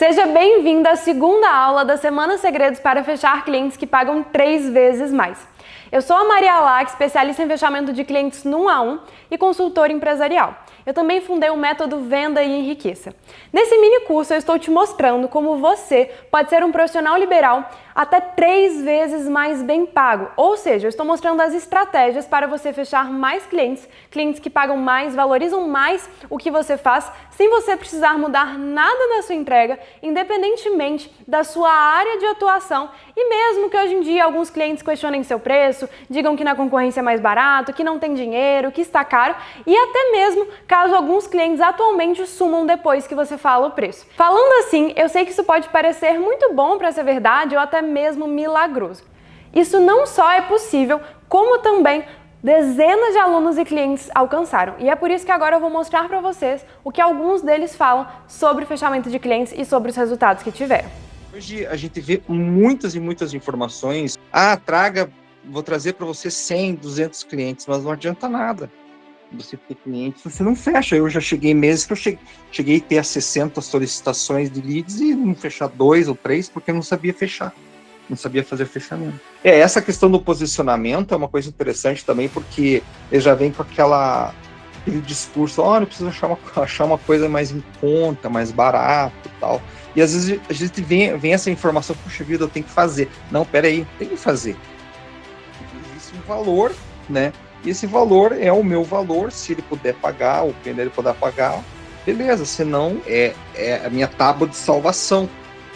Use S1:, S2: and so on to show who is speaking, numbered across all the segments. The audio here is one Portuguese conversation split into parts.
S1: Seja bem-vindo à segunda aula da Semana Segredos para fechar clientes que pagam 3 vezes mais. Eu sou a Maria Lac, especialista em fechamento de clientes no 1 a 1 e consultora empresarial. Eu também fundei o método Venda e Enriqueça. Nesse mini curso eu estou te mostrando como você pode ser um profissional liberal até 3 vezes mais bem pago. Ou seja, eu estou mostrando as estratégias para você fechar mais clientes, clientes que pagam mais, valorizam mais o que você faz, sem você precisar mudar nada na sua entrega, independentemente da sua área de atuação. E mesmo que hoje em dia alguns clientes questionem seu preço, digam que na concorrência é mais barato, que não tem dinheiro, que está caro, e até mesmo caso alguns clientes atualmente sumam depois que você fala o preço. Falando assim, eu sei que isso pode parecer muito bom para ser verdade ou até mesmo milagroso. Isso não só é possível, como também dezenas de alunos e clientes alcançaram. E é por isso que agora eu vou mostrar para vocês o que alguns deles falam sobre fechamento de clientes e sobre os resultados que tiveram.
S2: Hoje a gente vê muitas e muitas informações. Vou trazer para você 100, 200 clientes, mas não adianta nada você ter clientes, você não fecha. Eu já cheguei meses que eu cheguei a ter as 60 solicitações de leads e não fechar 2 ou 3 porque eu não sabia fechar, não sabia fazer fechamento. Essa questão do posicionamento é uma coisa interessante também, porque ele já vem com aquele discurso, eu preciso achar uma coisa mais em conta, mais barato e tal. E às vezes a gente vem essa informação, puxa vida, eu tenho que fazer. Não, peraí, tem que fazer. Existe um valor, né? E esse valor é o meu valor, se ele puder pagar, o cliente puder pagar, beleza, senão é a minha tábua de salvação,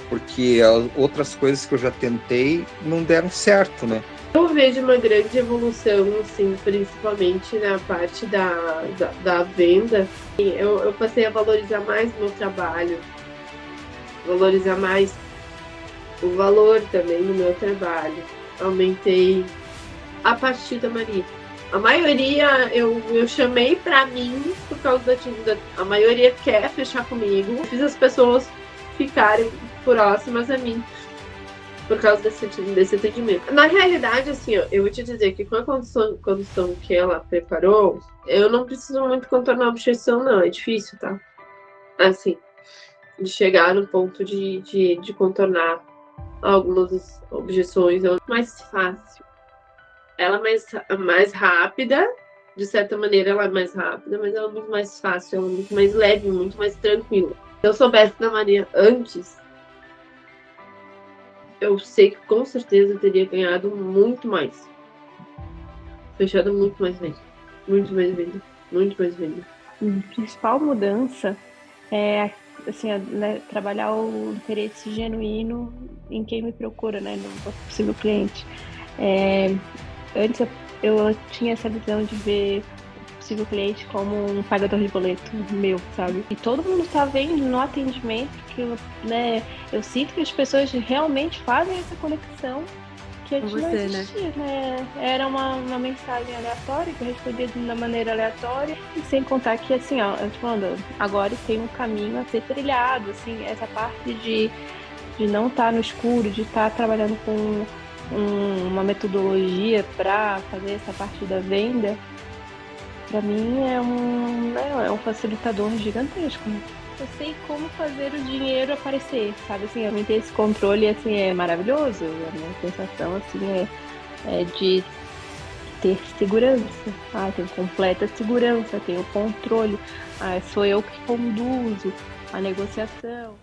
S2: porque as outras coisas que eu já tentei não deram certo, né?
S3: Eu vejo uma grande evolução, assim, principalmente na parte da venda. Eu passei a valorizar mais o meu trabalho, valorizar mais o valor também do meu trabalho. Aumentei a partir da Maria. A maioria eu chamei pra mim por causa da dívida. A maioria quer fechar comigo. Fiz as pessoas ficarem próximas a mim por causa desse atendimento. Na realidade, assim, eu vou te dizer que com a condição que ela preparou, eu não preciso muito contornar a objeção, não. É difícil, tá? Assim, de chegar no ponto de contornar algumas objeções. É mais fácil. Ela é mais rápida, de certa maneira ela é mais rápida, mas ela é muito mais fácil, ela é muito mais leve, muito mais tranquila. Se eu soubesse da Maria antes, eu sei que com certeza eu teria ganhado muito mais. Fechado muito mais venda. Muito mais venda. Muito mais venda.
S4: A principal mudança é assim, trabalhar o interesse genuíno em quem me procura, né, no possível cliente. Antes eu tinha essa visão de ver o possível cliente como um pagador de boleto meu, sabe? E todo mundo tá vendo no atendimento que eu sinto que as pessoas realmente fazem essa conexão que antes não existia, né? Era uma mensagem aleatória que eu respondia de uma maneira aleatória, e sem contar que, assim, eu te falando, agora tem um caminho a ser trilhado, assim, essa parte de não estar no escuro, de estar trabalhando com uma metodologia para fazer essa parte da venda, para mim é um facilitador gigantesco. Eu sei como fazer o dinheiro aparecer, sabe? Assim, eu ter esse controle, assim, é maravilhoso. A minha sensação, assim, é de ter segurança. Tenho completa segurança, tenho controle. Sou eu que conduzo a negociação.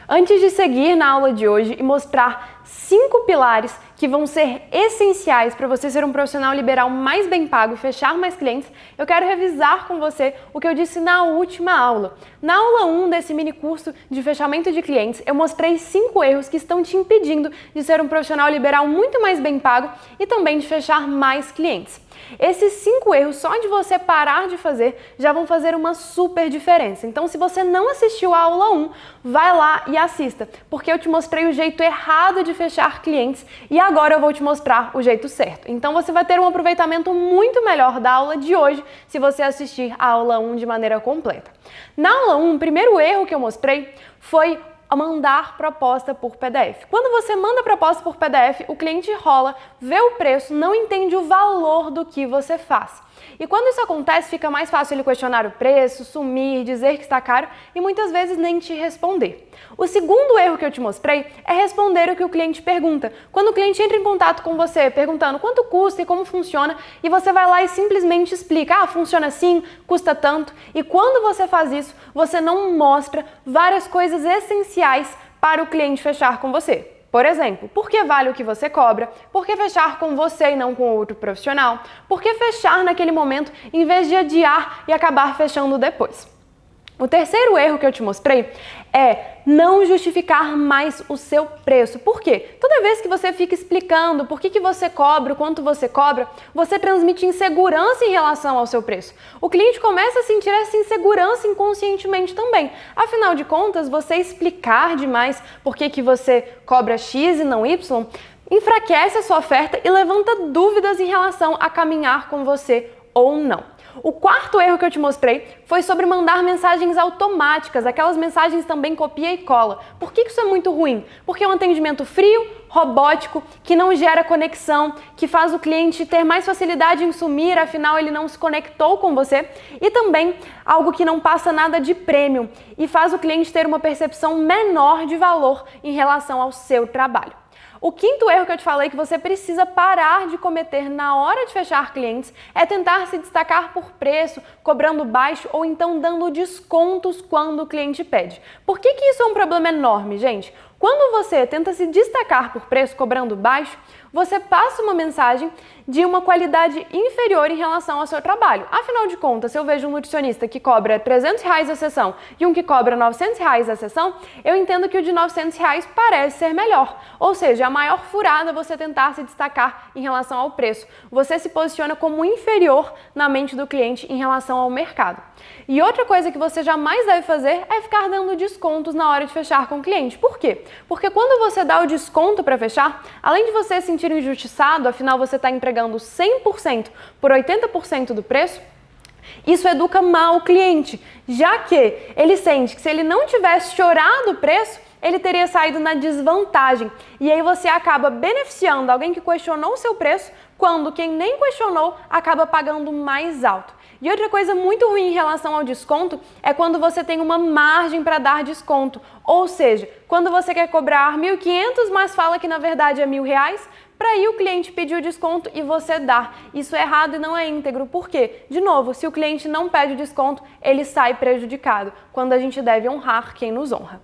S1: Antes de seguir na aula de hoje e mostrar 5 pilares que vão ser essenciais para você ser um profissional liberal mais bem pago e fechar mais clientes, eu quero revisar com você o que eu disse na última aula. Na aula 1 desse mini curso de fechamento de clientes, eu mostrei 5 erros que estão te impedindo de ser um profissional liberal muito mais bem pago e também de fechar mais clientes. Esses 5 erros, só de você parar de fazer, já vão fazer uma super diferença. Então, se você não assistiu a aula 1, vai lá e assista, porque eu te mostrei o jeito errado de fechar clientes e agora eu vou te mostrar o jeito certo. Então, você vai ter um aproveitamento muito melhor da aula de hoje se você assistir a aula 1 de maneira completa. Na aula 1, o primeiro erro que eu mostrei foi mandar proposta por PDF. Quando você manda proposta por PDF, o cliente rola, vê o preço, não entende o valor do que você faz. E quando isso acontece, fica mais fácil ele questionar o preço, sumir, dizer que está caro e muitas vezes nem te responder. O segundo erro que eu te mostrei é responder o que o cliente pergunta. Quando o cliente entra em contato com você perguntando quanto custa e como funciona, e você vai lá e simplesmente explica, funciona assim, custa tanto. E quando você faz isso, você não mostra várias coisas essenciais para o cliente fechar com você. Por exemplo, por que vale o que você cobra? Por que fechar com você e não com outro profissional? Por que fechar naquele momento em vez de adiar e acabar fechando depois? O terceiro erro que eu te mostrei é não justificar mais o seu preço. Por quê? Toda vez que você fica explicando por que você cobra, o quanto você cobra, você transmite insegurança em relação ao seu preço. O cliente começa a sentir essa insegurança inconscientemente também. Afinal de contas, você explicar demais por que você cobra X e não Y, enfraquece a sua oferta e levanta dúvidas em relação a caminhar com você ou não. O quarto erro que eu te mostrei foi sobre mandar mensagens automáticas, aquelas mensagens também copia e cola. Por que isso é muito ruim? Porque é um atendimento frio, robótico, que não gera conexão, que faz o cliente ter mais facilidade em sumir, afinal ele não se conectou com você, e também algo que não passa nada de prêmio e faz o cliente ter uma percepção menor de valor em relação ao seu trabalho. O quinto erro que eu te falei que você precisa parar de cometer na hora de fechar clientes é tentar se destacar por preço, cobrando baixo ou então dando descontos quando o cliente pede. Por que isso é um problema enorme, gente? Quando você tenta se destacar por preço cobrando baixo, você passa uma mensagem de uma qualidade inferior em relação ao seu trabalho. Afinal de contas, se eu vejo um nutricionista que cobra R$300 a sessão e um que cobra R$900 a sessão, eu entendo que o de R$900 parece ser melhor. Ou seja, a maior furada é você tentar se destacar em relação ao preço. Você se posiciona como inferior na mente do cliente em relação ao mercado. E outra coisa que você jamais deve fazer é ficar dando descontos na hora de fechar com o cliente. Por quê? Porque quando você dá o desconto para fechar, além de você se sentir injustiçado, afinal você está entregando 100% por 80% do preço, isso educa mal o cliente, já que ele sente que se ele não tivesse chorado o preço, ele teria saído na desvantagem. E aí você acaba beneficiando alguém que questionou o seu preço, quando quem nem questionou acaba pagando mais alto. E outra coisa muito ruim em relação ao desconto é quando você tem uma margem para dar desconto. Ou seja, quando você quer cobrar 1.500, mas fala que na verdade é R$1.000, para aí o cliente pedir o desconto e você dar. Isso é errado e não é íntegro. Por quê? De novo, se o cliente não pede o desconto, ele sai prejudicado, quando a gente deve honrar quem nos honra.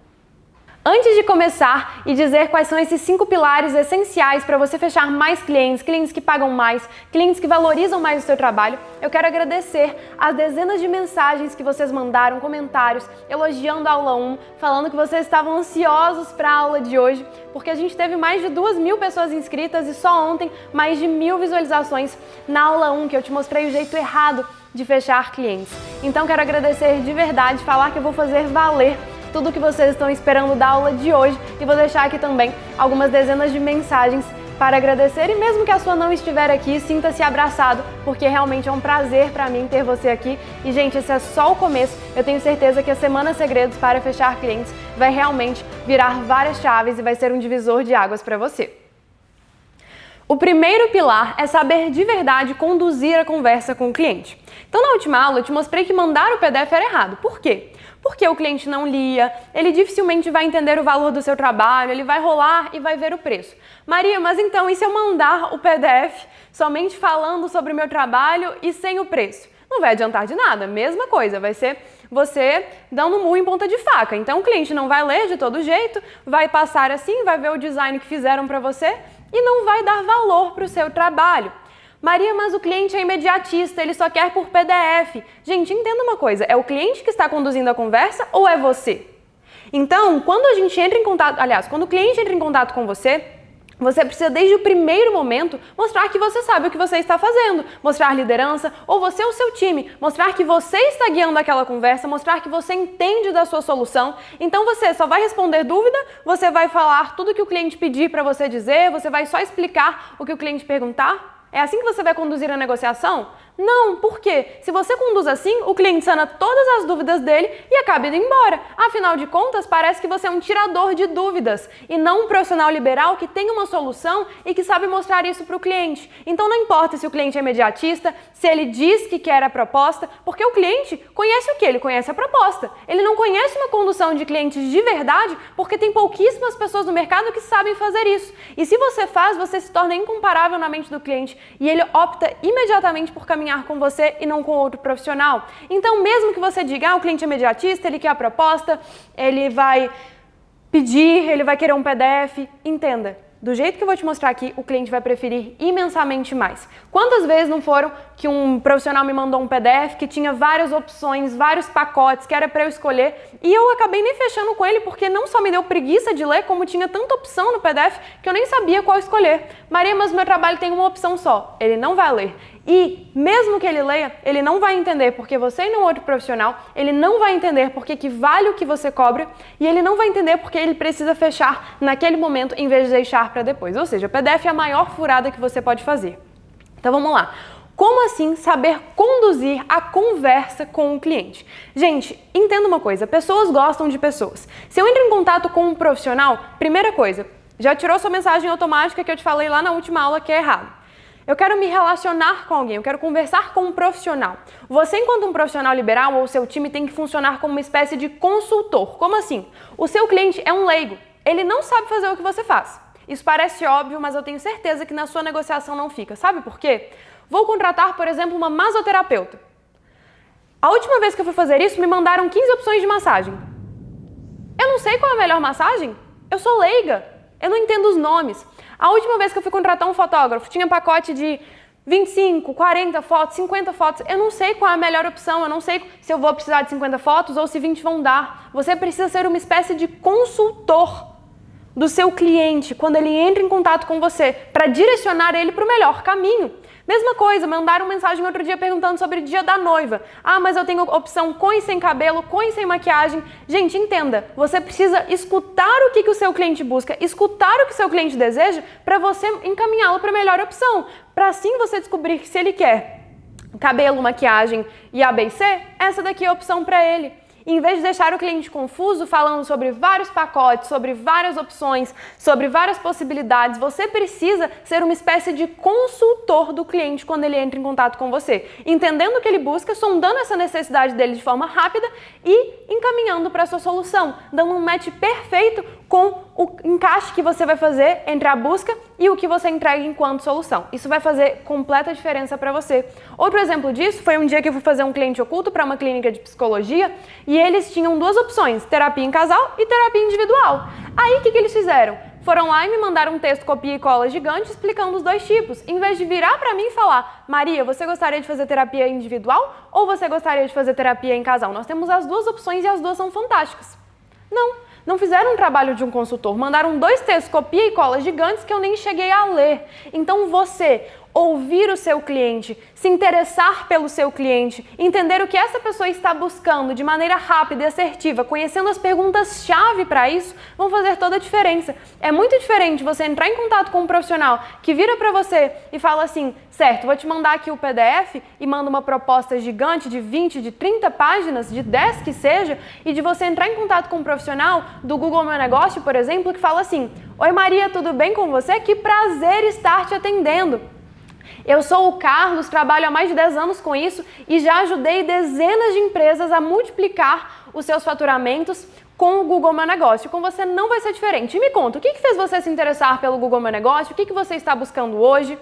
S1: Antes de começar e dizer quais são esses 5 pilares essenciais para você fechar mais clientes, clientes que pagam mais, clientes que valorizam mais o seu trabalho, eu quero agradecer as dezenas de mensagens que vocês mandaram, comentários, elogiando a aula 1, falando que vocês estavam ansiosos para a aula de hoje, porque a gente teve mais de 2.000 pessoas inscritas e só ontem mais de 1.000 visualizações na aula 1, que eu te mostrei o jeito errado de fechar clientes. Então quero agradecer de verdade, falar que eu vou fazer valer tudo que vocês estão esperando da aula de hoje e vou deixar aqui também algumas dezenas de mensagens para agradecer e mesmo que a sua não estiver aqui, sinta-se abraçado, porque realmente é um prazer para mim ter você aqui e gente, esse é só o começo, eu tenho certeza que a Semana Segredos para Fechar Clientes vai realmente virar várias chaves e vai ser um divisor de águas para você. O primeiro pilar é saber de verdade conduzir a conversa com o cliente. Então na última aula eu te mostrei que mandar o PDF era errado. Por quê? Porque o cliente não lia, ele dificilmente vai entender o valor do seu trabalho, ele vai rolar e vai ver o preço. Maria, mas então e se eu mandar o PDF somente falando sobre o meu trabalho e sem o preço? Não vai adiantar de nada, mesma coisa, vai ser você dando um murro em ponta de faca. Então o cliente não vai ler de todo jeito, vai passar assim, vai ver o design que fizeram para você e não vai dar valor para o seu trabalho. Maria, mas o cliente é imediatista, ele só quer por PDF. Gente, entenda uma coisa, é o cliente que está conduzindo a conversa ou é você? Então, quando a gente entra em contato, quando o cliente entra em contato com você, você precisa desde o primeiro momento mostrar que você sabe o que você está fazendo, mostrar liderança, ou você ou seu time, mostrar que você está guiando aquela conversa, mostrar que você entende da sua solução. Então você só vai responder dúvida, você vai falar tudo que o cliente pedir para você dizer, você vai só explicar o que o cliente perguntar. É assim que você vai conduzir a negociação? Não, por quê? Se você conduz assim, o cliente sana todas as dúvidas dele e acaba indo embora. Afinal de contas, parece que você é um tirador de dúvidas e não um profissional liberal que tem uma solução e que sabe mostrar isso para o cliente. Então não importa se o cliente é imediatista, se ele diz que quer a proposta, porque o cliente conhece o quê? Ele conhece a proposta. Ele não conhece uma condução de clientes de verdade porque tem pouquíssimas pessoas no mercado que sabem fazer isso. E se você faz, você se torna incomparável na mente do cliente e ele opta imediatamente por caminhar com você e não com outro profissional. Então, mesmo que você diga, o cliente é imediatista, ele quer a proposta, ele vai pedir, ele vai querer um PDF, entenda. Do jeito que eu vou te mostrar aqui, o cliente vai preferir imensamente mais. Quantas vezes não foram que um profissional me mandou um PDF que tinha várias opções, vários pacotes, que era para eu escolher, e eu acabei nem fechando com ele porque não só me deu preguiça de ler, como tinha tanta opção no PDF que eu nem sabia qual escolher. Maria, mas meu trabalho tem uma opção só. Ele não vai ler. E mesmo que ele leia, ele não vai entender porque você e não outro profissional, ele não vai entender porque que vale o que você cobra e ele não vai entender porque ele precisa fechar naquele momento em vez de deixar para depois. Ou seja, o PDF é a maior furada que você pode fazer. Então vamos lá. Como assim saber conduzir a conversa com o cliente? Gente, entenda uma coisa, pessoas gostam de pessoas. Se eu entro em contato com um profissional, primeira coisa, já tirou sua mensagem automática que eu te falei lá na última aula que é errado. Eu quero me relacionar com alguém, eu quero conversar com um profissional. Você, enquanto um profissional liberal ou seu time, tem que funcionar como uma espécie de consultor. Como assim? O seu cliente é um leigo, ele não sabe fazer o que você faz. Isso parece óbvio, mas eu tenho certeza que na sua negociação não fica. Sabe por quê? Vou contratar, por exemplo, uma masoterapeuta. A última vez que eu fui fazer isso, me mandaram 15 opções de massagem. Eu não sei qual é a melhor massagem. Eu sou leiga, eu não entendo os nomes. A última vez que eu fui contratar um fotógrafo, tinha pacote de 25, 40 fotos, 50 fotos. Eu não sei qual é a melhor opção, eu não sei se eu vou precisar de 50 fotos ou se 20 vão dar. Você precisa ser uma espécie de consultor do seu cliente quando ele entra em contato com você, para direcionar ele para o melhor caminho. Mesma coisa, mandaram mensagem outro dia perguntando sobre o dia da noiva. Ah, mas eu tenho opção com e sem cabelo, com e sem maquiagem. Gente, entenda, você precisa escutar o que o seu cliente busca, escutar o que o seu cliente deseja para você encaminhá-lo para a melhor opção. Para assim você descobrir que se ele quer cabelo, maquiagem e A, B e C, essa daqui é a opção para ele. Em vez de deixar o cliente confuso falando sobre vários pacotes, sobre várias opções, sobre várias possibilidades, você precisa ser uma espécie de consultor do cliente quando ele entra em contato com você, entendendo o que ele busca, sondando essa necessidade dele de forma rápida e encaminhando para a sua solução, dando um match perfeito com o encaixe que você vai fazer entre a busca e o que você entrega enquanto solução. Isso vai fazer completa diferença para você. Outro exemplo disso foi um dia que eu fui fazer um cliente oculto para uma clínica de psicologia e eles tinham duas opções, terapia em casal e terapia individual. Aí o que eles fizeram? Foram lá e me mandaram um texto copia e cola gigante explicando os dois tipos, em vez de virar para mim e falar: Maria, você gostaria de fazer terapia individual ou você gostaria de fazer terapia em casal? Nós temos as duas opções e as duas são fantásticas. Não fizeram um trabalho de um consultor, mandaram dois textos copia e cola gigantes que eu nem cheguei a ler. Então você ouvir o seu cliente, se interessar pelo seu cliente, entender o que essa pessoa está buscando de maneira rápida e assertiva, conhecendo as perguntas-chave para isso, vão fazer toda a diferença. É muito diferente você entrar em contato com um profissional que vira para você e fala assim: certo, vou te mandar aqui o PDF e manda uma proposta gigante de 20, de 30 páginas, de 10 que seja, e de você entrar em contato com um profissional do Google Meu Negócio, por exemplo, que fala assim: oi Maria, tudo bem com você? Que prazer estar te atendendo. Eu sou o Carlos, trabalho há mais de 10 anos com isso e já ajudei dezenas de empresas a multiplicar os seus faturamentos com o Google Meu Negócio. Com você não vai ser diferente. E me conta, o que fez você se interessar pelo Google Meu Negócio? O que você está buscando hoje?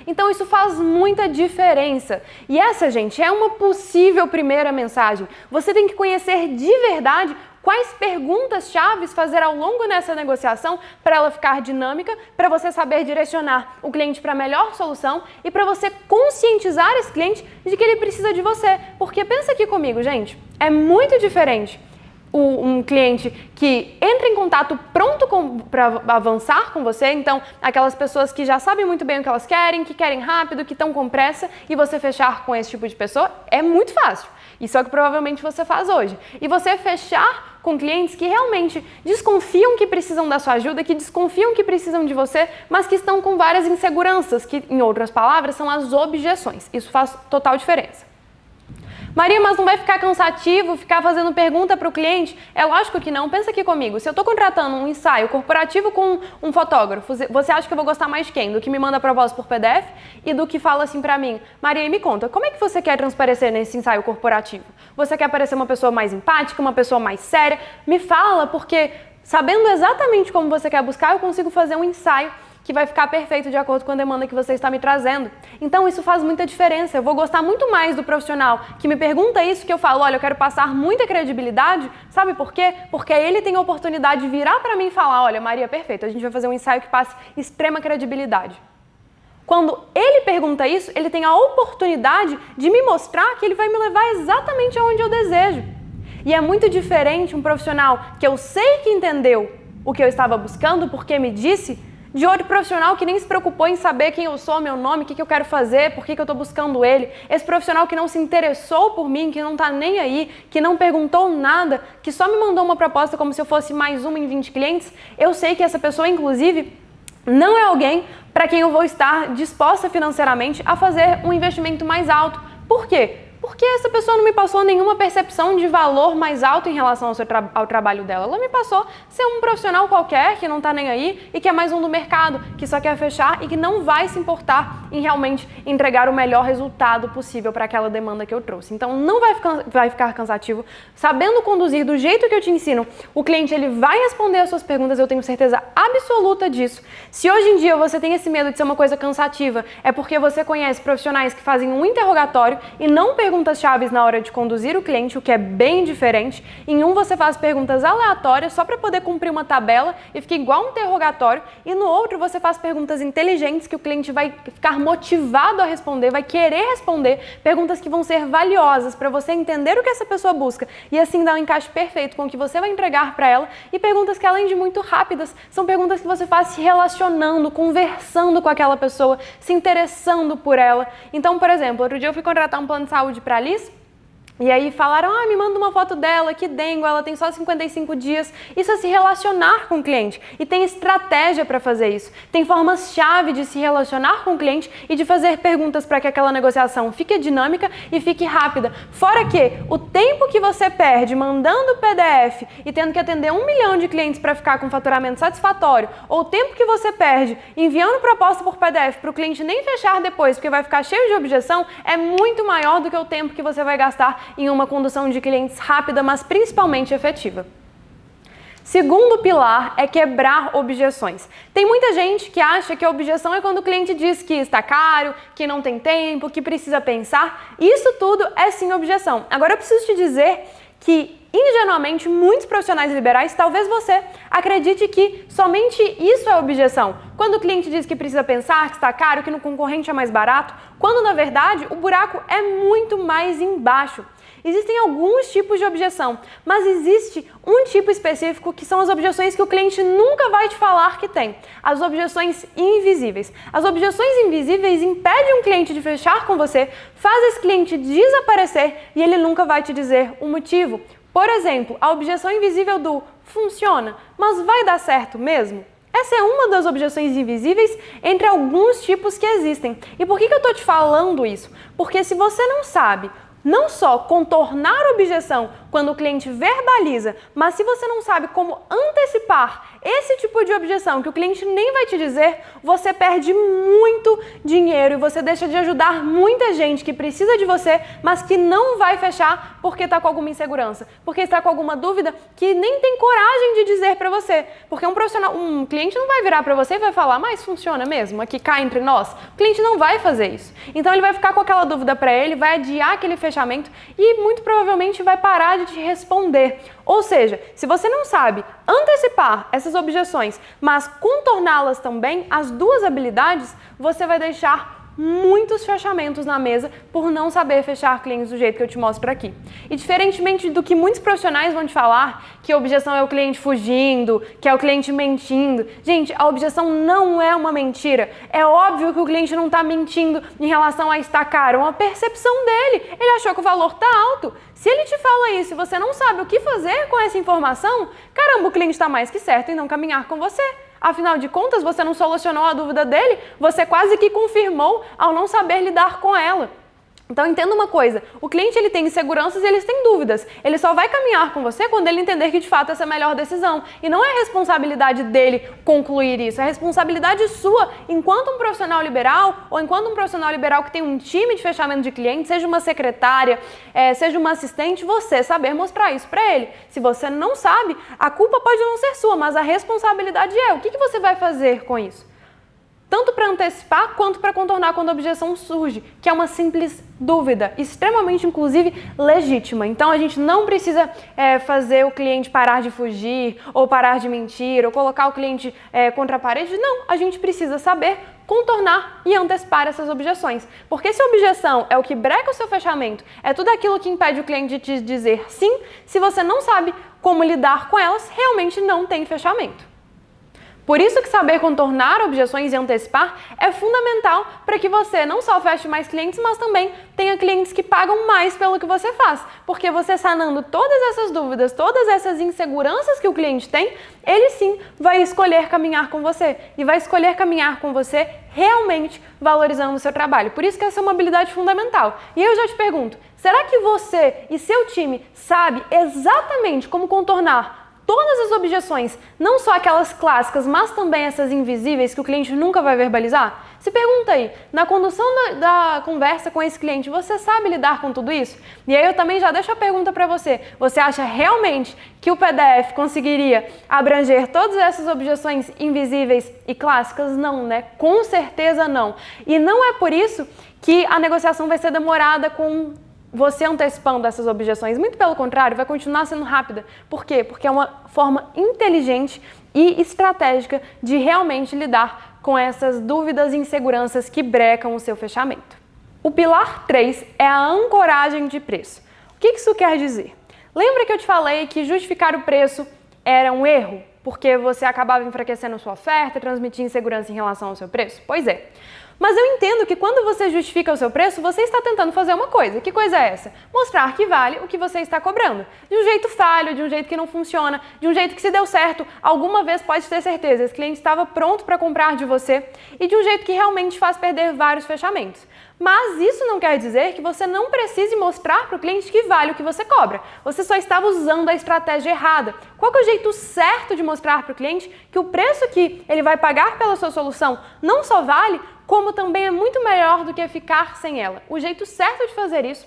S1: Então isso faz muita diferença. E essa, gente, é uma possível primeira mensagem. Você tem que conhecer de verdade quais perguntas-chave fazer ao longo dessa negociação para ela ficar dinâmica, para você saber direcionar o cliente para a melhor solução e para você conscientizar esse cliente de que ele precisa de você. Porque pensa aqui comigo, gente, é muito diferente um cliente que entra em contato pronto para avançar com você, então aquelas pessoas que já sabem muito bem o que elas querem, que querem rápido, que estão com pressa, e você fechar com esse tipo de pessoa é muito fácil. Isso é o que provavelmente você faz hoje. E você fechar com clientes que realmente desconfiam que precisam da sua ajuda, que desconfiam que precisam de você, mas que estão com várias inseguranças, que, em outras palavras, são as objeções. Isso faz total diferença. Maria, mas não vai ficar cansativo ficar fazendo pergunta para o cliente? É lógico que não. Pensa aqui comigo. Se eu estou contratando um ensaio corporativo com um fotógrafo, você acha que eu vou gostar mais de quem? Do que me manda proposta por PDF e do que fala assim para mim? Maria, me conta, como é que você quer transparecer nesse ensaio corporativo? Você quer parecer uma pessoa mais empática, uma pessoa mais séria? Me fala, porque sabendo exatamente como você quer buscar, eu consigo fazer um ensaio que vai ficar perfeito de acordo com a demanda que você está me trazendo. Então isso faz muita diferença. Eu vou gostar muito mais do profissional que me pergunta isso, que eu falo, olha, eu quero passar muita credibilidade. Sabe por quê? Porque ele tem a oportunidade de virar para mim e falar, olha, Maria, perfeito, a gente vai fazer um ensaio que passe extrema credibilidade. Quando ele pergunta isso, ele tem a oportunidade de me mostrar que ele vai me levar exatamente aonde eu desejo. E é muito diferente um profissional que eu sei que entendeu o que eu estava buscando, porque me disse, de outro profissional que nem se preocupou em saber quem eu sou, meu nome, o que eu quero fazer, por que eu estou buscando ele. Esse profissional que não se interessou por mim, que não está nem aí, que não perguntou nada, que só me mandou uma proposta como se eu fosse mais uma em 20 clientes. Eu sei que essa pessoa, inclusive, não é alguém para quem eu vou estar disposta financeiramente a fazer um investimento mais alto. Por quê? Porque essa pessoa não me passou nenhuma percepção de valor mais alto em relação ao trabalho dela. Ela me passou ser um profissional qualquer que não está nem aí e que é mais um do mercado, que só quer fechar e que não vai se importar em realmente entregar o melhor resultado possível para aquela demanda que eu trouxe. Então não vai ficar cansativo. Sabendo conduzir do jeito que eu te ensino, o cliente ele vai responder as suas perguntas, eu tenho certeza absoluta disso. Se hoje em dia você tem esse medo de ser uma coisa cansativa, é porque você conhece profissionais que fazem um interrogatório e não perguntas-chave na hora de conduzir o cliente, o que é bem diferente. Em um você faz perguntas aleatórias só para poder cumprir uma tabela e fica igual um interrogatório, e no outro você faz perguntas inteligentes que o cliente vai ficar motivado a responder, vai querer responder, perguntas que vão ser valiosas para você entender o que essa pessoa busca e assim dar um encaixe perfeito com o que você vai entregar para ela, e perguntas que, além de muito rápidas, são perguntas que você faz se relacionando, conversando com aquela pessoa, se interessando por ela. Então, por exemplo, outro dia eu fui contratar um plano de saúde para a Liz, e aí falaram, me manda uma foto dela, que dengo, ela tem só 55 dias. Isso é se relacionar com o cliente. E tem estratégia para fazer isso. Tem formas-chave de se relacionar com o cliente e de fazer perguntas para que aquela negociação fique dinâmica e fique rápida. Fora que o tempo que você perde mandando PDF e tendo que atender 1 milhão de clientes para ficar com faturamento satisfatório, ou o tempo que você perde enviando proposta por PDF para o cliente nem fechar depois, porque vai ficar cheio de objeção, é muito maior do que o tempo que você vai gastar em uma condução de clientes rápida, mas principalmente efetiva. Segundo pilar é quebrar objeções. Tem muita gente que acha que a objeção é quando o cliente diz que está caro, que não tem tempo, que precisa pensar. Isso tudo é sim objeção. Agora eu preciso te dizer que, ingenuamente, muitos profissionais liberais, talvez você, acredite que somente isso é objeção. Quando o cliente diz que precisa pensar, que está caro, que no concorrente é mais barato, quando na verdade o buraco é muito mais embaixo. Existem alguns tipos de objeção, mas existe um tipo específico que são as objeções que o cliente nunca vai te falar que tem. As objeções invisíveis. As objeções invisíveis impedem um cliente de fechar com você, faz esse cliente desaparecer e ele nunca vai te dizer o motivo. Por exemplo, a objeção invisível do funciona, mas vai dar certo mesmo? Essa é uma das objeções invisíveis entre alguns tipos que existem. E por que eu estou te falando isso? Porque se você não sabe não só contornar a objeção quando o cliente verbaliza, mas se você não sabe como antecipar esse tipo de objeção que o cliente nem vai te dizer, você perde muito dinheiro e você deixa de ajudar muita gente que precisa de você, mas que não vai fechar porque está com alguma insegurança, porque está com alguma dúvida que nem tem coragem de dizer para você. Porque um cliente não vai virar para você e vai falar, mas funciona mesmo? Aqui cá entre nós? O cliente não vai fazer isso. Então ele vai ficar com aquela dúvida para ele, vai adiar aquele fechamento e muito provavelmente vai parar de te responder. Ou seja, se você não sabe antecipar essas objeções, mas contorná-las também, as duas habilidades, você vai deixar muitos fechamentos na mesa por não saber fechar clientes do jeito que eu te mostro aqui. E diferentemente do que muitos profissionais vão te falar, que a objeção é o cliente fugindo, que é o cliente mentindo. Gente, a objeção não é uma mentira. É óbvio que o cliente não está mentindo em relação a estar caro, é uma percepção dele. Ele achou que o valor está alto. Se ele te fala isso e você não sabe o que fazer com essa informação, caramba, o cliente está mais que certo em não caminhar com você. Afinal de contas, você não solucionou a dúvida dele, você quase que confirmou ao não saber lidar com ela. Então entenda uma coisa, o cliente ele tem inseguranças e ele tem dúvidas. Ele só vai caminhar com você quando ele entender que de fato essa é a melhor decisão. E não é responsabilidade dele concluir isso, é responsabilidade sua enquanto um profissional liberal ou enquanto um profissional liberal que tem um time de fechamento de clientes, seja uma secretária, seja uma assistente, você saber mostrar isso para ele. Se você não sabe, a culpa pode não ser sua, mas a responsabilidade é. O que você vai fazer com isso? Tanto para antecipar quanto para contornar quando a objeção surge, que é uma simples dúvida, extremamente, inclusive, legítima. Então, a gente não precisa fazer o cliente parar de fugir, ou parar de mentir, ou colocar o cliente contra a parede. Não, a gente precisa saber contornar e antecipar essas objeções. Porque se a objeção é o que breca o seu fechamento, é tudo aquilo que impede o cliente de te dizer sim, se você não sabe como lidar com elas, realmente não tem fechamento. Por isso que saber contornar objeções e antecipar é fundamental para que você não só feche mais clientes, mas também tenha clientes que pagam mais pelo que você faz. Porque você sanando todas essas dúvidas, todas essas inseguranças que o cliente tem, ele sim vai escolher caminhar com você. E vai escolher caminhar com você realmente valorizando o seu trabalho. Por isso que essa é uma habilidade fundamental. E eu já te pergunto, será que você e seu time sabe exatamente como contornar todas as objeções, não só aquelas clássicas, mas também essas invisíveis que o cliente nunca vai verbalizar? Se pergunta aí, na condução da conversa com esse cliente, você sabe lidar com tudo isso? E aí eu também já deixo a pergunta para você. Você acha realmente que o PDF conseguiria abranger todas essas objeções invisíveis e clássicas? Não, né? Com certeza não. E não é por isso que a negociação vai ser demorada com você antecipando essas objeções. Muito pelo contrário, vai continuar sendo rápida. Por quê? Porque é uma forma inteligente e estratégica de realmente lidar com essas dúvidas e inseguranças que brecam o seu fechamento. O pilar 3 é a ancoragem de preço. O que isso quer dizer? Lembra que eu te falei que justificar o preço era um erro? Porque você acabava enfraquecendo a sua oferta, transmitindo insegurança em relação ao seu preço? Pois é. Mas eu entendo que quando você justifica o seu preço, você está tentando fazer uma coisa. Que coisa é essa? Mostrar que vale o que você está cobrando. De um jeito falho, de um jeito que não funciona, de um jeito que se deu certo, alguma vez pode ter certeza, esse cliente estava pronto para comprar de você e de um jeito que realmente faz perder vários fechamentos. Mas isso não quer dizer que você não precise mostrar para o cliente que vale o que você cobra. Você só estava usando a estratégia errada. Qual que é o jeito certo de mostrar para o cliente que o preço que ele vai pagar pela sua solução não só vale, como também é muito melhor do que ficar sem ela? O jeito certo de fazer isso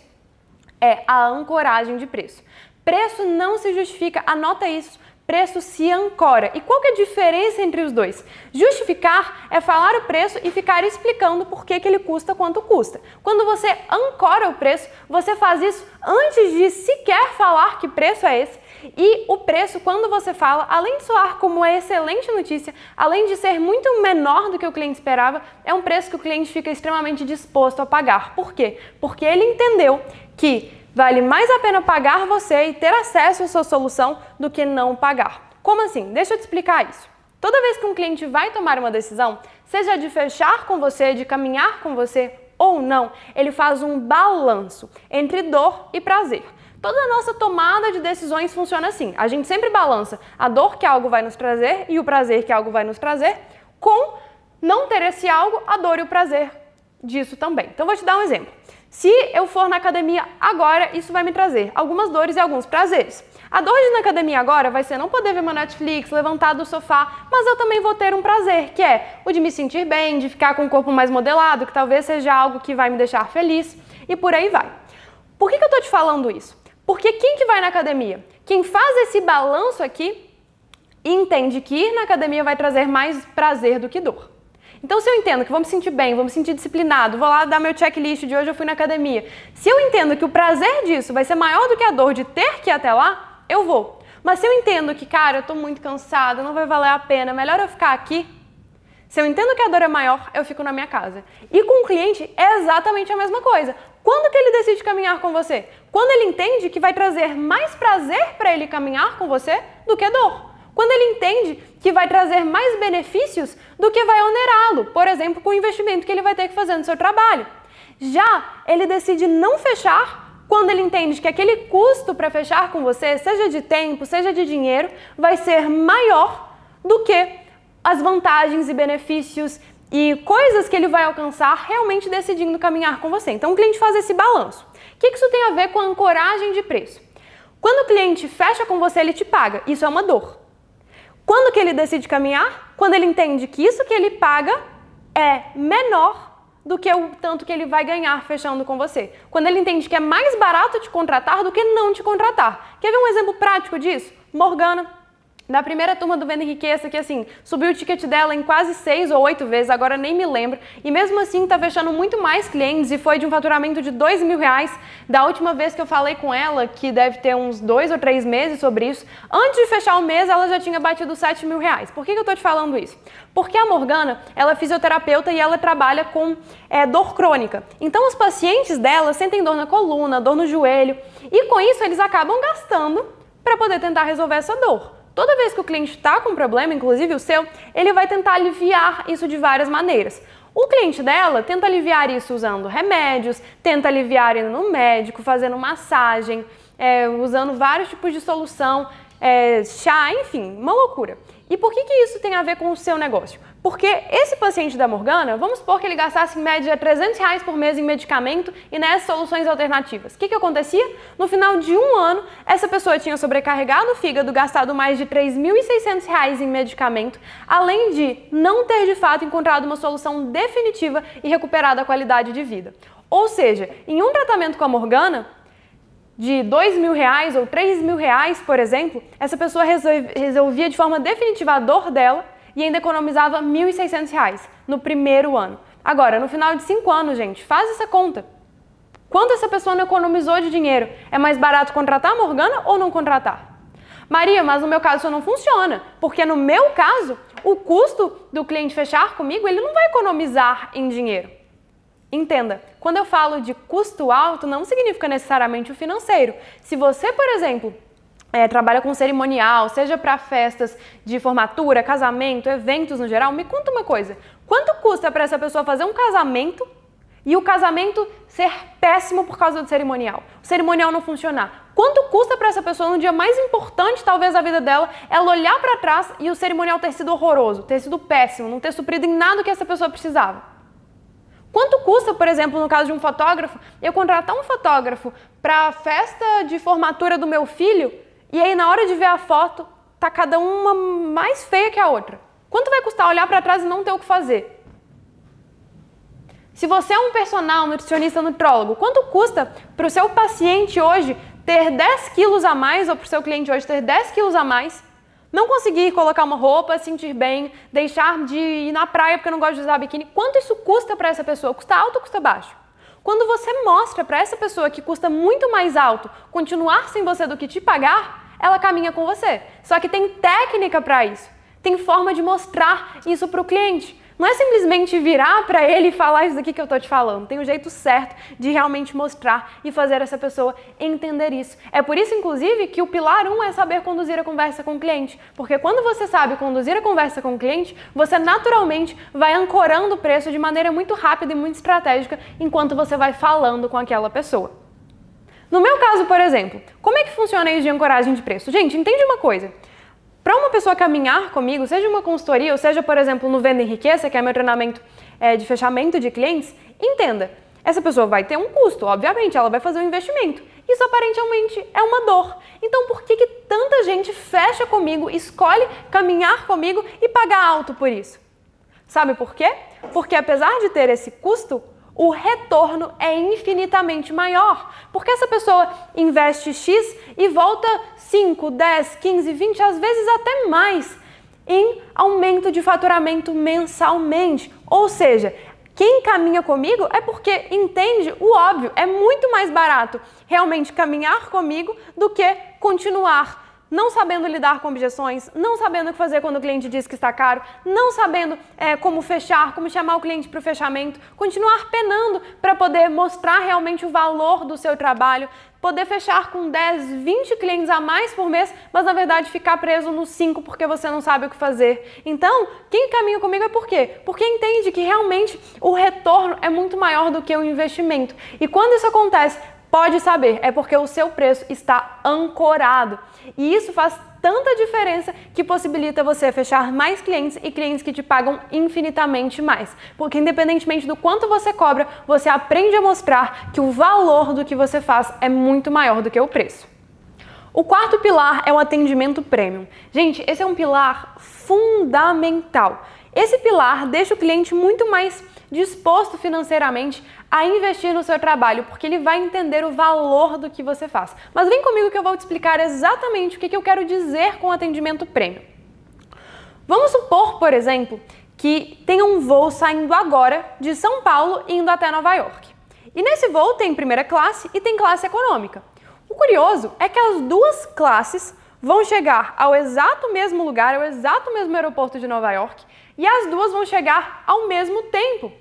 S1: é a ancoragem de preço. Preço não se justifica, anota isso. Preço se ancora. E qual que é a diferença entre os dois? Justificar é falar o preço e ficar explicando por que ele custa quanto custa. Quando você ancora o preço, você faz isso antes de sequer falar que preço é esse. E o preço, quando você fala, além de soar como uma excelente notícia, além de ser muito menor do que o cliente esperava, é um preço que o cliente fica extremamente disposto a pagar. Por quê? Porque ele entendeu que vale mais a pena pagar você e ter acesso à sua solução do que não pagar. Como assim? Deixa eu te explicar isso. Toda vez que um cliente vai tomar uma decisão, seja de fechar com você, de caminhar com você ou não, ele faz um balanço entre dor e prazer. Toda a nossa tomada de decisões funciona assim. A gente sempre balança a dor que algo vai nos trazer e o prazer que algo vai nos trazer com não ter esse algo, a dor e o prazer disso também. Então, vou te dar um exemplo. Se eu for na academia agora, isso vai me trazer algumas dores e alguns prazeres. A dor de ir na academia agora vai ser não poder ver meu Netflix, levantar do sofá, mas eu também vou ter um prazer, que é o de me sentir bem, de ficar com o corpo mais modelado, que talvez seja algo que vai me deixar feliz, e por aí vai. Por que eu tô te falando isso? Porque quem que vai na academia? Quem faz esse balanço aqui entende que ir na academia vai trazer mais prazer do que dor. Então, se eu entendo que vou me sentir bem, vou me sentir disciplinado, vou lá dar meu checklist de hoje eu fui na academia. Se eu entendo que o prazer disso vai ser maior do que a dor de ter que ir até lá, eu vou. Mas se eu entendo que, cara, eu tô muito cansada, não vai valer a pena, melhor eu ficar aqui. Se eu entendo que a dor é maior, eu fico na minha casa. E com o cliente é exatamente a mesma coisa. Quando que ele decide caminhar com você? Quando ele entende que vai trazer mais prazer para ele caminhar com você do que dor. Quando ele entende que vai trazer mais benefícios do que vai onerá-lo, por exemplo, com o investimento que ele vai ter que fazer no seu trabalho. Já ele decide não fechar quando ele entende que aquele custo para fechar com você, seja de tempo, seja de dinheiro, vai ser maior do que as vantagens e benefícios e coisas que ele vai alcançar realmente decidindo caminhar com você. Então o cliente faz esse balanço. O que isso tem a ver com a ancoragem de preço? Quando o cliente fecha com você, ele te paga. Isso é uma dor. Quando que ele decide caminhar? Quando ele entende que isso que ele paga é menor do que o tanto que ele vai ganhar fechando com você. Quando ele entende que é mais barato te contratar do que não te contratar. Quer ver um exemplo prático disso? Morgana, da primeira turma do Venda Enriqueça, que assim, subiu o ticket dela em quase 6 ou 8 vezes, agora nem me lembro, e mesmo assim tá fechando muito mais clientes e foi de um faturamento de R$2.000 da última vez que eu falei com ela, que deve ter uns 2 ou 3 meses sobre isso. Antes de fechar o mês, ela já tinha batido R$7.000. Por que eu tô te falando isso? Porque a Morgana, ela é fisioterapeuta e ela trabalha com dor crônica. Então os pacientes dela sentem dor na coluna, dor no joelho, e com isso eles acabam gastando para poder tentar resolver essa dor. Toda vez que o cliente está com um problema, inclusive o seu, ele vai tentar aliviar isso de várias maneiras. O cliente dela tenta aliviar isso usando remédios, tenta aliviar indo no médico, fazendo massagem, usando vários tipos de solução, chá, enfim, uma loucura. E por que isso tem a ver com o seu negócio? Porque esse paciente da Morgana, vamos supor que ele gastasse em média R$300 por mês em medicamento e nessas soluções alternativas. O que acontecia? No final de um ano, essa pessoa tinha sobrecarregado o fígado, gastado mais de R$3.600 em medicamento, além de não ter de fato encontrado uma solução definitiva e recuperado a qualidade de vida. Ou seja, em um tratamento com a Morgana, de R$2.000 ou R$3.000, por exemplo, essa pessoa resolvia de forma definitiva a dor dela e ainda economizava R$1.600 no primeiro ano. Agora, no final de 5 anos, gente, faz essa conta. Quanto essa pessoa não economizou de dinheiro? É mais barato contratar a Morgana ou não contratar? Maria, mas no meu caso isso não funciona, porque no meu caso, o custo do cliente fechar comigo, ele não vai economizar em dinheiro. Entenda, quando eu falo de custo alto, não significa necessariamente o financeiro. Se você, por exemplo, trabalha com cerimonial, seja para festas de formatura, casamento, eventos no geral, me conta uma coisa. Quanto custa para essa pessoa fazer um casamento e o casamento ser péssimo por causa do cerimonial? O cerimonial não funcionar. Quanto custa para essa pessoa, no dia mais importante, talvez, da vida dela, ela olhar para trás e o cerimonial ter sido horroroso, ter sido péssimo, não ter suprido em nada o que essa pessoa precisava? Quanto custa, por exemplo, no caso de um fotógrafo, eu contratar um fotógrafo para a festa de formatura do meu filho e aí na hora de ver a foto, tá cada uma mais feia que a outra? Quanto vai custar olhar para trás e não ter o que fazer? Se você é um personal, nutricionista, nutrólogo, quanto custa para o seu paciente hoje ter 10 quilos a mais ou para o seu cliente hoje ter 10 quilos a mais, não conseguir colocar uma roupa, sentir bem, deixar de ir na praia porque eu não gosto de usar biquíni? Quanto isso custa para essa pessoa? Custa alto ou custa baixo? Quando você mostra para essa pessoa que custa muito mais alto continuar sem você do que te pagar, ela caminha com você. Só que tem técnica para isso. Tem forma de mostrar isso para o cliente. Não é simplesmente virar para ele e falar isso daqui que eu tô te falando. Tem um jeito certo de realmente mostrar e fazer essa pessoa entender isso. É por isso, inclusive, que o pilar 1 é saber conduzir a conversa com o cliente. Porque quando você sabe conduzir a conversa com o cliente, você naturalmente vai ancorando o preço de maneira muito rápida e muito estratégica enquanto você vai falando com aquela pessoa. No meu caso, por exemplo, como é que funciona isso de ancoragem de preço? Gente, entende uma coisa. Para uma pessoa caminhar comigo, seja uma consultoria, ou seja, por exemplo, no Venda Enriqueça, que é meu treinamento de fechamento de clientes, entenda, essa pessoa vai ter um custo, obviamente, ela vai fazer um investimento. Isso aparentemente é uma dor. Então, por que tanta gente fecha comigo, escolhe caminhar comigo e pagar alto por isso? Sabe por quê? Porque apesar de ter esse custo, o retorno é infinitamente maior, porque essa pessoa investe X e volta 5, 10, 15, 20, às vezes até mais em aumento de faturamento mensalmente. Ou seja, quem caminha comigo é porque entende o óbvio, é muito mais barato realmente caminhar comigo do que continuar não sabendo lidar com objeções, não sabendo o que fazer quando o cliente diz que está caro, não sabendo como fechar, como chamar o cliente para o fechamento, continuar penando para poder mostrar realmente o valor do seu trabalho, poder fechar com 10, 20 clientes a mais por mês, mas na verdade ficar preso nos 5 porque você não sabe o que fazer. Então, quem caminha comigo é por quê? Porque entende que realmente o retorno é muito maior do que o investimento. E quando isso acontece, pode saber, é porque o seu preço está ancorado. E isso faz tanta diferença que possibilita você fechar mais clientes e clientes que te pagam infinitamente mais. Porque independentemente do quanto você cobra, você aprende a mostrar que o valor do que você faz é muito maior do que o preço. O quarto pilar é o atendimento premium. Gente, esse é um pilar fundamental. Esse pilar deixa o cliente muito mais disposto financeiramente a investir no seu trabalho, porque ele vai entender o valor do que você faz. Mas vem comigo que eu vou te explicar exatamente o que eu quero dizer com atendimento premium. Vamos supor, por exemplo, que tem um voo saindo agora de São Paulo e indo até Nova York. E nesse voo tem primeira classe e tem classe econômica. O curioso é que as duas classes vão chegar ao exato mesmo lugar, ao exato mesmo aeroporto de Nova York, e as duas vão chegar ao mesmo tempo.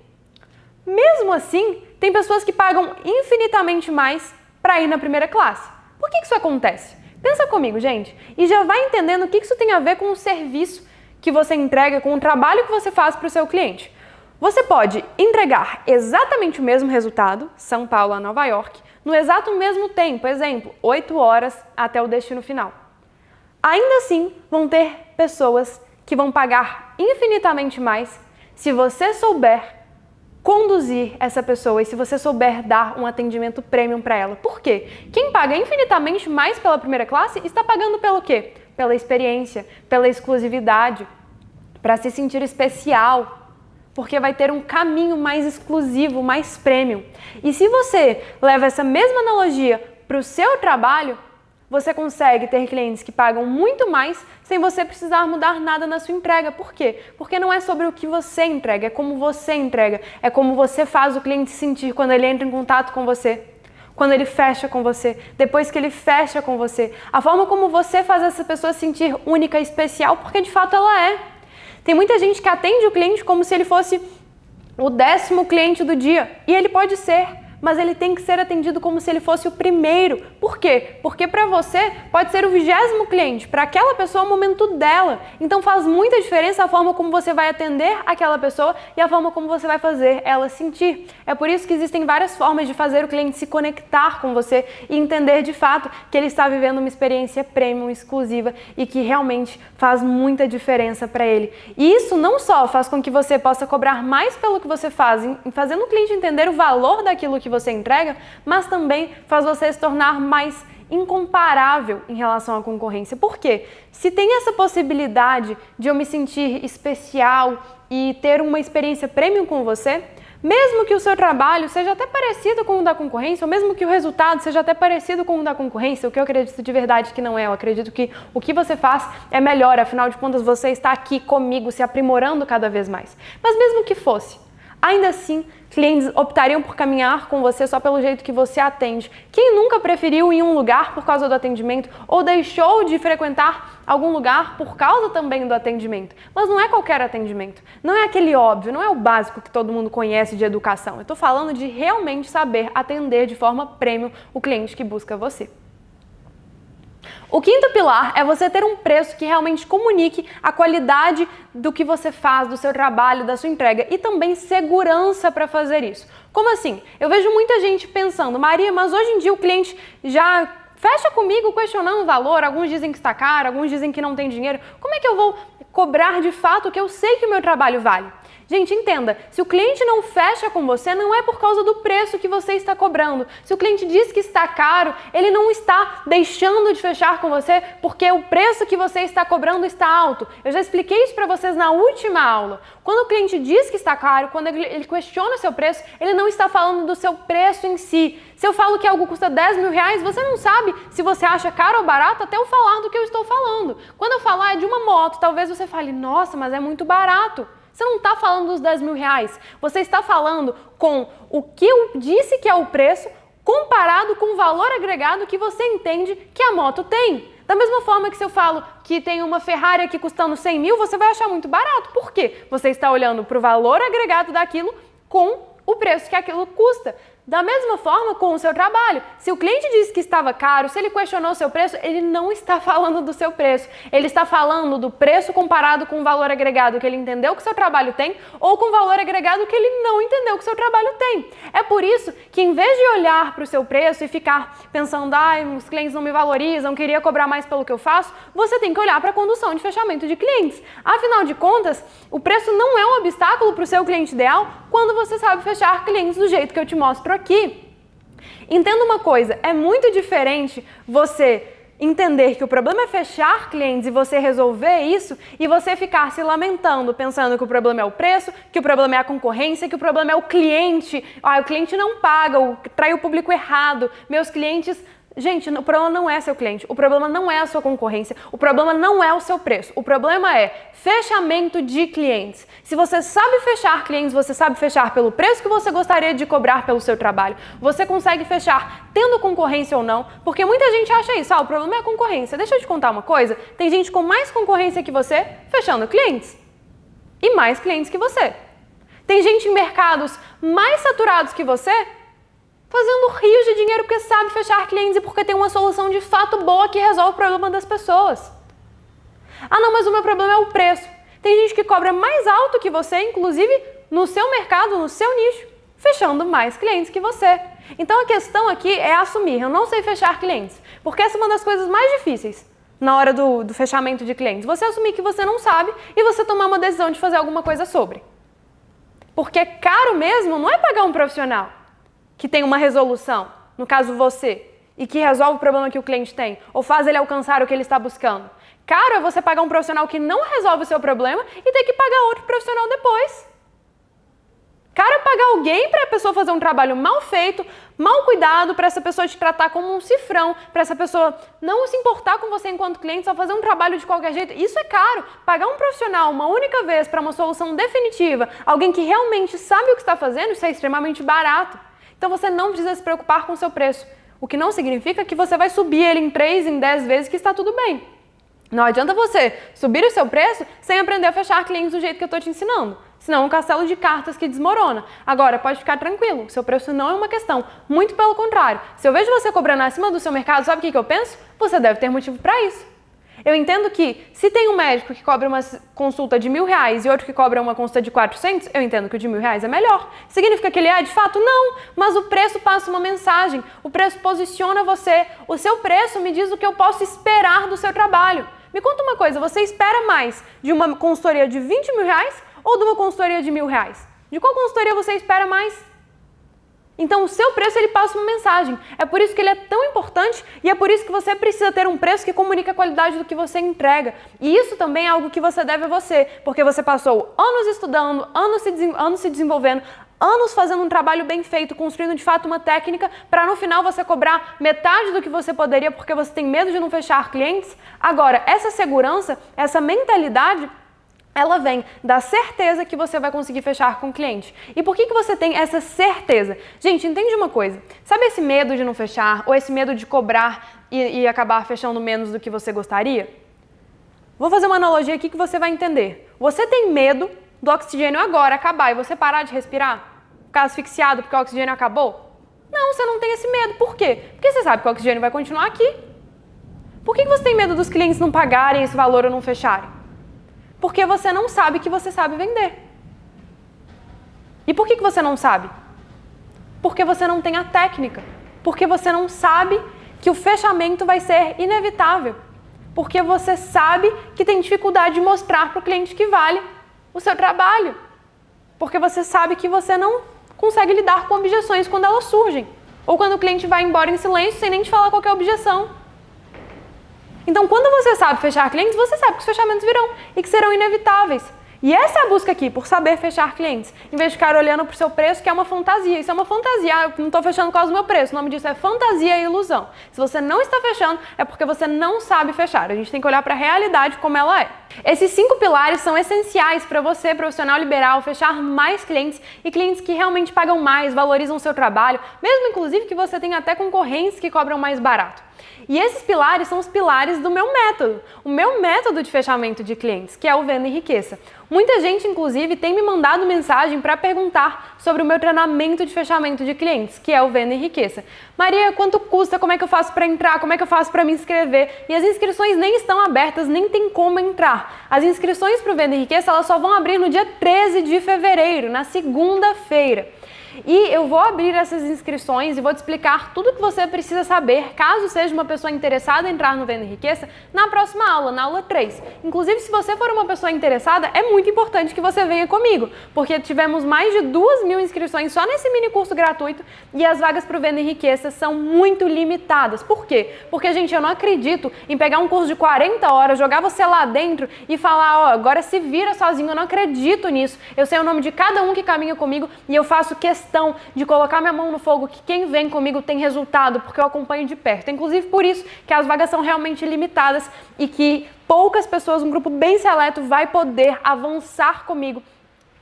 S1: Mesmo assim, tem pessoas que pagam infinitamente mais para ir na primeira classe. Por que isso acontece? Pensa comigo, gente, e já vai entendendo o que isso tem a ver com o serviço que você entrega, com o trabalho que você faz para o seu cliente. Você pode entregar exatamente o mesmo resultado, São Paulo a Nova York, no exato mesmo tempo, exemplo, 8 horas até o destino final. Ainda assim, vão ter pessoas que vão pagar infinitamente mais se você souber conduzir essa pessoa e se você souber dar um atendimento premium para ela. Por quê? Quem paga infinitamente mais pela primeira classe está pagando pelo quê? Pela experiência, pela exclusividade, para se sentir especial, porque vai ter um caminho mais exclusivo, mais premium. E se você leva essa mesma analogia para o seu trabalho, você consegue ter clientes que pagam muito mais sem você precisar mudar nada na sua entrega. Por quê? Porque não é sobre o que você entrega, é como você entrega, é como você faz o cliente sentir quando ele entra em contato com você, quando ele fecha com você, depois que ele fecha com você, a forma como você faz essa pessoa se sentir única e especial, porque de fato ela é. Tem muita gente que atende o cliente como se ele fosse o 10º cliente do dia, e ele pode ser, mas ele tem que ser atendido como se ele fosse o primeiro. Por quê? Porque para você pode ser o 20º cliente, para aquela pessoa é o momento dela. Então faz muita diferença a forma como você vai atender aquela pessoa e a forma como você vai fazer ela sentir. É por isso que existem várias formas de fazer o cliente se conectar com você e entender de fato que ele está vivendo uma experiência premium, exclusiva e que realmente faz muita diferença para ele. E isso não só faz com que você possa cobrar mais pelo que você faz, fazendo o cliente entender o valor daquilo que você entrega, mas também faz você se tornar mais incomparável em relação à concorrência. Por quê? Se tem essa possibilidade de eu me sentir especial e ter uma experiência premium com você, mesmo que o seu trabalho seja até parecido com o da concorrência, ou mesmo que o resultado seja até parecido com o da concorrência, o que eu acredito de verdade que não é, eu acredito que o que você faz é melhor, afinal de contas você está aqui comigo, se aprimorando cada vez mais. Mas mesmo que fosse, ainda assim, clientes optariam por caminhar com você só pelo jeito que você atende. Quem nunca preferiu ir em um lugar por causa do atendimento ou deixou de frequentar algum lugar por causa também do atendimento? Mas não é qualquer atendimento, não é aquele óbvio, não é o básico que todo mundo conhece de educação. Eu estou falando de realmente saber atender de forma premium o cliente que busca você. O quinto pilar é você ter um preço que realmente comunique a qualidade do que você faz, do seu trabalho, da sua entrega e também segurança para fazer isso. Como assim? Eu vejo muita gente pensando, Maria, mas hoje em dia o cliente já fecha comigo questionando o valor, alguns dizem que está caro, alguns dizem que não tem dinheiro. Como é que eu vou cobrar de fato o que eu sei que o meu trabalho vale? Gente, entenda, se o cliente não fecha com você, não é por causa do preço que você está cobrando. Se o cliente diz que está caro, ele não está deixando de fechar com você porque o preço que você está cobrando está alto. Eu já expliquei isso para vocês na última aula. Quando o cliente diz que está caro, quando ele questiona o seu preço, ele não está falando do seu preço em si. Se eu falo que algo custa 10 mil reais, você não sabe se você acha caro ou barato até eu falar do que eu estou falando. Quando eu falar de uma moto, talvez você fale, nossa, mas é muito barato. Você não está falando dos 10 mil reais, você está falando com o que eu disse que é o preço comparado com o valor agregado que você entende que a moto tem. Da mesma forma que se eu falo que tem uma Ferrari aqui custando 100 mil, você vai achar muito barato. Por quê? Você está olhando para o valor agregado daquilo com o preço que aquilo custa. Da mesma forma com o seu trabalho. Se o cliente disse que estava caro, se ele questionou o seu preço, ele não está falando do seu preço. Ele está falando do preço comparado com o valor agregado que ele entendeu que o seu trabalho tem ou com o valor agregado que ele não entendeu que o seu trabalho tem. É por isso que em vez de olhar para o seu preço e ficar pensando, os clientes não me valorizam, queria cobrar mais pelo que eu faço, você tem que olhar para a condução de fechamento de clientes. Afinal de contas, o preço não é um obstáculo para o seu cliente ideal quando você sabe fechar clientes do jeito que eu te mostro aqui. Entenda uma coisa, é muito diferente você entender que o problema é fechar clientes e você resolver isso e você ficar se lamentando, pensando que o problema é o preço, que o problema é a concorrência, que o problema é o cliente. O cliente não paga, trai o público errado, meus clientes... Gente, o problema não é seu cliente, o problema não é a sua concorrência, o problema não é o seu preço, o problema é fechamento de clientes. Se você sabe fechar clientes, você sabe fechar pelo preço que você gostaria de cobrar pelo seu trabalho, você consegue fechar tendo concorrência ou não, porque muita gente acha isso, o problema é a concorrência. Deixa eu te contar uma coisa, tem gente com mais concorrência que você fechando clientes e mais clientes que você. Tem gente em mercados mais saturados que você fazendo rios de dinheiro porque sabe fechar clientes e porque tem uma solução de fato boa que resolve o problema das pessoas. Não, mas o meu problema é o preço. Tem gente que cobra mais alto que você, inclusive no seu mercado, no seu nicho, fechando mais clientes que você. Então a questão aqui é assumir, eu não sei fechar clientes, porque essa é uma das coisas mais difíceis na hora do fechamento de clientes. Você assumir que você não sabe e você tomar uma decisão de fazer alguma coisa sobre. Porque caro mesmo não é pagar um profissional que tem uma resolução, no caso você, e que resolve o problema que o cliente tem, ou faz ele alcançar o que ele está buscando. Caro é você pagar um profissional que não resolve o seu problema e ter que pagar outro profissional depois. Caro é pagar alguém para a pessoa fazer um trabalho mal feito, mal cuidado, para essa pessoa te tratar como um cifrão, para essa pessoa não se importar com você enquanto cliente, só fazer um trabalho de qualquer jeito. Isso é caro. Pagar um profissional uma única vez para uma solução definitiva, alguém que realmente sabe o que está fazendo, isso é extremamente barato. Então você não precisa se preocupar com o seu preço, o que não significa que você vai subir ele em 3, em 10 vezes que está tudo bem. Não adianta você subir o seu preço sem aprender a fechar clientes do jeito que eu estou te ensinando, senão é um castelo de cartas que desmorona. Agora, pode ficar tranquilo, seu preço não é uma questão, muito pelo contrário. Se eu vejo você cobrando acima do seu mercado, sabe o que eu penso? Você deve ter motivo para isso. Eu entendo que se tem um médico que cobra uma consulta de R$1.000 e outro que cobra uma consulta de 400, eu entendo que o de R$1.000 é melhor. Significa que ele é de fato? Não, mas o preço passa uma mensagem, o preço posiciona você, o seu preço me diz o que eu posso esperar do seu trabalho. Me conta uma coisa, você espera mais de uma consultoria de R$20.000 ou de uma consultoria de R$1.000? De qual consultoria você espera mais? Então o seu preço ele passa uma mensagem, é por isso que ele é tão importante e é por isso que você precisa ter um preço que comunica a qualidade do que você entrega. E isso também é algo que você deve a você, porque você passou anos estudando, anos se desenvolvendo, anos fazendo um trabalho bem feito, construindo de fato uma técnica para no final você cobrar metade do que você poderia porque você tem medo de não fechar clientes. Agora, essa segurança, essa mentalidade, ela vem da certeza que você vai conseguir fechar com o cliente. E por que você tem essa certeza? Gente, entende uma coisa. Sabe esse medo de não fechar ou esse medo de cobrar e acabar fechando menos do que você gostaria? Vou fazer uma analogia aqui que você vai entender. Você tem medo do oxigênio agora acabar e você parar de respirar? Ficar asfixiado porque o oxigênio acabou? Não, você não tem esse medo. Por quê? Porque você sabe que o oxigênio vai continuar aqui. Por que você tem medo dos clientes não pagarem esse valor ou não fecharem? Porque você não sabe que você sabe vender. E por que você não sabe? Porque você não tem a técnica. Porque você não sabe que o fechamento vai ser inevitável. Porque você sabe que tem dificuldade de mostrar para o cliente que vale o seu trabalho. Porque você sabe que você não consegue lidar com objeções quando elas surgem. Ou quando o cliente vai embora em silêncio sem nem te falar qualquer objeção. Então, quando você sabe fechar clientes, você sabe que os fechamentos virão e que serão inevitáveis. E essa é a busca aqui, por saber fechar clientes. Em vez de ficar olhando para o seu preço, que é uma fantasia. Isso é uma fantasia, eu não estou fechando por causa do meu preço. O nome disso é fantasia e ilusão. Se você não está fechando, é porque você não sabe fechar. A gente tem que olhar para a realidade como ela é. Esses 5 pilares são essenciais para você, profissional liberal, fechar mais clientes e clientes que realmente pagam mais, valorizam o seu trabalho, mesmo inclusive que você tenha até concorrentes que cobram mais barato. E esses pilares são os pilares do meu método, o meu método de fechamento de clientes, que é o Venda Enriqueça. Muita gente, inclusive, tem me mandado mensagem para perguntar sobre o meu treinamento de fechamento de clientes, que é o Venda Enriqueça. Maria, quanto custa? Como é que eu faço para entrar? Como é que eu faço para me inscrever? E as inscrições nem estão abertas, nem tem como entrar. As inscrições para o Venda Enriqueça, elas só vão abrir no dia 13 de fevereiro, na segunda-feira. E eu vou abrir essas inscrições e vou te explicar tudo o que você precisa saber, caso seja uma pessoa interessada em entrar no Venda Enriqueça, na próxima aula, na aula 3. Inclusive, se você for uma pessoa interessada, é muito importante que você venha comigo, porque tivemos mais de 2.000 inscrições só nesse mini curso gratuito e as vagas para o Venda Enriqueça são muito limitadas. Por quê? Porque, gente, eu não acredito em pegar um curso de 40 horas, jogar você lá dentro e falar, ó, agora se vira sozinho, eu não acredito nisso. Eu sei o nome de cada um que caminha comigo e eu faço questão de colocar minha mão no fogo que quem vem comigo tem resultado, porque eu acompanho de perto. Inclusive por isso que as vagas são realmente limitadas e que poucas pessoas, um grupo bem seleto, vai poder avançar comigo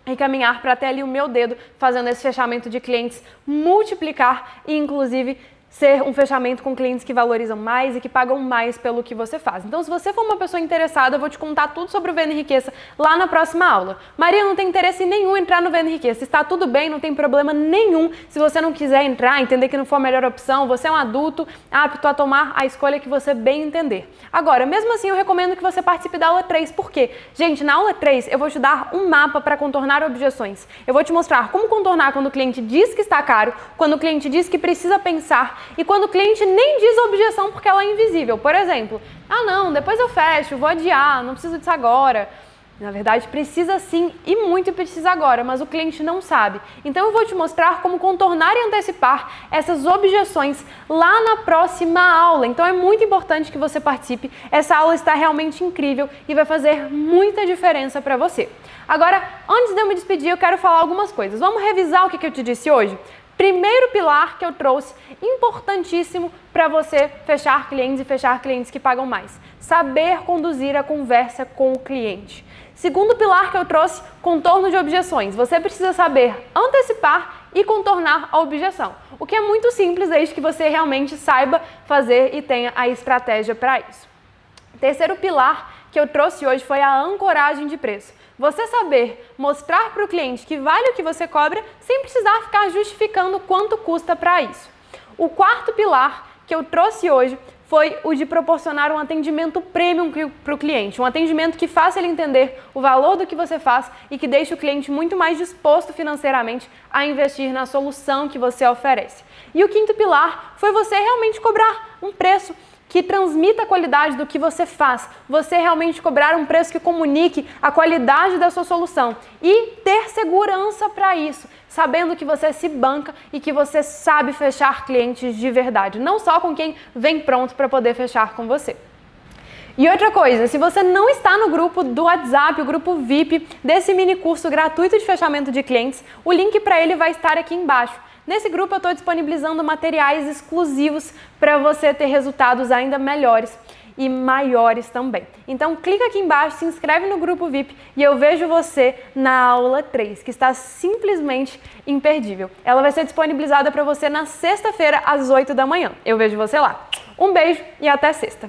S1: e caminhar para até ali o meu dedo, fazendo esse fechamento de clientes, multiplicar e inclusive ser um fechamento com clientes que valorizam mais e que pagam mais pelo que você faz. Então, se você for uma pessoa interessada, eu vou te contar tudo sobre o Venda Enriqueça lá na próxima aula. Maria, não tem interesse nenhum em entrar no Venda Enriqueça. Está tudo bem, não tem problema nenhum. Se você não quiser entrar, entender que não for a melhor opção, você é um adulto apto a tomar a escolha que você bem entender. Agora, mesmo assim, eu recomendo que você participe da aula 3. Por quê? Gente, na aula 3, eu vou te dar um mapa para contornar objeções. Eu vou te mostrar como contornar quando o cliente diz que está caro, quando o cliente diz que precisa pensar, e quando o cliente nem diz a objeção porque ela é invisível. Por exemplo, ah não, depois eu fecho, vou adiar, não preciso disso agora. Na verdade, precisa sim e muito precisa agora, mas o cliente não sabe. Então eu vou te mostrar como contornar e antecipar essas objeções lá na próxima aula. Então é muito importante que você participe. Essa aula está realmente incrível e vai fazer muita diferença para você. Agora, antes de eu me despedir, eu quero falar algumas coisas. Vamos revisar o que eu te disse hoje? Primeiro pilar que eu trouxe, importantíssimo para você fechar clientes e fechar clientes que pagam mais. Saber conduzir a conversa com o cliente. Segundo pilar que eu trouxe, contorno de objeções. Você precisa saber antecipar e contornar a objeção. O que é muito simples, desde que você realmente saiba fazer e tenha a estratégia para isso. Terceiro pilar que eu trouxe hoje foi a ancoragem de preço. Você saber mostrar para o cliente que vale o que você cobra sem precisar ficar justificando quanto custa para isso. O quarto pilar que eu trouxe hoje foi o de proporcionar um atendimento premium para o cliente, um atendimento que faça ele entender o valor do que você faz e que deixe o cliente muito mais disposto financeiramente a investir na solução que você oferece. E o quinto pilar foi você realmente cobrar um preço que transmita a qualidade do que você faz, você realmente cobrar um preço que comunique a qualidade da sua solução e ter segurança para isso, sabendo que você se banca e que você sabe fechar clientes de verdade, não só com quem vem pronto para poder fechar com você. E outra coisa, se você não está no grupo do WhatsApp, o grupo VIP desse mini curso gratuito de fechamento de clientes, o link para ele vai estar aqui embaixo. Nesse grupo eu estou disponibilizando materiais exclusivos para você ter resultados ainda melhores e maiores também. Então clica aqui embaixo, se inscreve no grupo VIP e eu vejo você na aula 3, que está simplesmente imperdível. Ela vai ser disponibilizada para você na sexta-feira às 8 da manhã. Eu vejo você lá. Um beijo e até sexta!